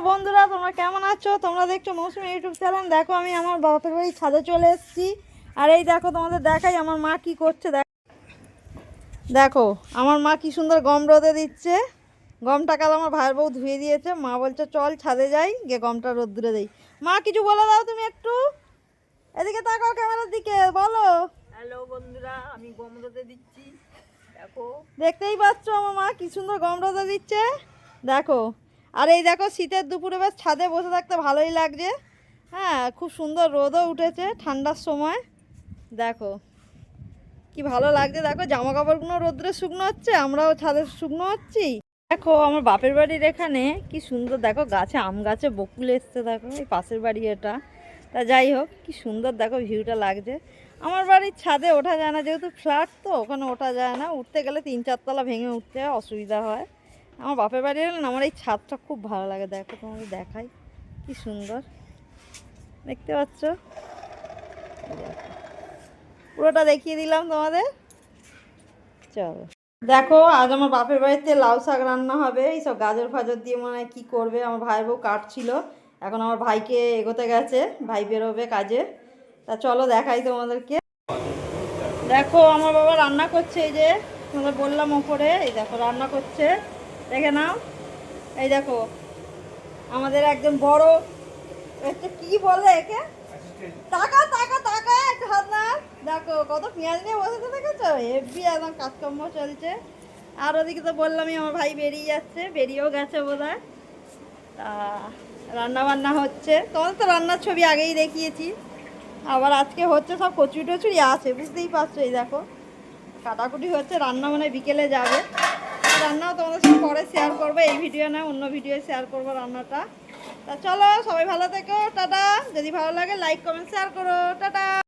বন্ধুরা, তোমরা কেমন আছো? তোমরা দেখছো মৌসুমী ইউটিউব চ্যানেল। দেখো আমি আমার বাপের বাড়ি ছাদে চলে এসেছি। আর এই দেখো তোমাদের দেখাই আমার মা কি করছে। দেখো আমার মা কি সুন্দর গম রোদে দিচ্ছে। গমটা কাল আমার ভাইয়ের বউ ধুয়ে দিয়েছে। মা বলছে চল ছাদে যাই, গিয়ে গমটা রোদ্দুরে দেই। মা কিছু বলে দাও তুমি একটু, এদিকে তাকাও ক্যামেরার দিকে, বলো। হ্যালো বন্ধুরা, আমি গম রোদে দিচ্ছি। দেখো, দেখতেই পাচ্ছ আমার মা কি সুন্দর গম রোদে দিচ্ছে। দেখো, আর এই দেখো শীতের দুপুরে বেশ ছাদে বসে থাকতে ভালোই লাগছে। হ্যাঁ, খুব সুন্দর রোদও উঠেছে ঠান্ডার সময়। দেখো কি ভালো লাগছে। দেখো জামা কাপড়গুলো রোদ্রে শুকনো হচ্ছে, আমরাও ছাদে শুকনো হচ্ছি। দেখো আমার বাপের বাড়ির এখানে কি সুন্দর, দেখো গাছে আম গাছে বকুল এসছে। দেখো এই পাশের বাড়ি এটা। তা যাই হোক কি সুন্দর দেখো ভিউটা লাগছে। আমার বাড়ির ছাদে ওঠা যায় না, যেহেতু ফ্ল্যাট তো ওখানে ওঠা যায় না। উঠতে গেলে 3-4 তলা ভেঙে উঠতে হয়, অসুবিধা হয়। আমার বাপের বাড়ি এলে না আমার এই ছাদটা খুব ভালো লাগে। দেখো তোমাদের দেখাই কি সুন্দর, দেখতে পাচ্ছ? পুরোটা দেখিয়ে দিলাম তোমাদের। চলো দেখো, আজ আমার বাপের বাড়িতে লাউ শাক রান্না হবে। এইসব গাজর ফাজর দিয়ে মনে হয় কী করবে। আমার ভাইয়ের বউ কাটছিল, এখন আমার ভাইকে এগোতে গেছে, ভাই বেরোবে কাজে। তা চলো দেখাই তোমাদেরকে। দেখো আমার বাবা রান্না করছে, এই যে তোমাদের বললাম ওপরে। এই দেখো রান্না করছে, দেখে নাও। এই দেখো আমাদের একদম বড়, একটা কি বলে একে, টাকা টাকা টাকা একটা হাত না। দেখো কত পেঁয়াজ নিয়ে বসেছে, দেখেছো? হেভি একদম কাজকর্ম চলছে। আর ওদিকে তো বললামই আমার ভাই বেরিয়ে যাচ্ছে, বেরিয়েও গেছে বোধহয়। তা রান্না বান্না হচ্ছে, তোমাদের তো রান্নার ছবি আগেই দেখিয়েছি। আবার আজকে হচ্ছে সব কচুরি টচুরি আছে, বুঝতেই পারছো। এই দেখো কাটাকুটি হচ্ছে, রান্না মানে বিকেলে যাবে। রান্নাও তোমাদের সাথে পরে শেয়ার করবো, এই ভিডিও না অন্য ভিডিও শেয়ার করবো রান্নাটা। তা চলো সবাই ভালো থেকো, টাটা। যদি ভালো লাগে লাইক কমেন্ট শেয়ার করো, টাটা।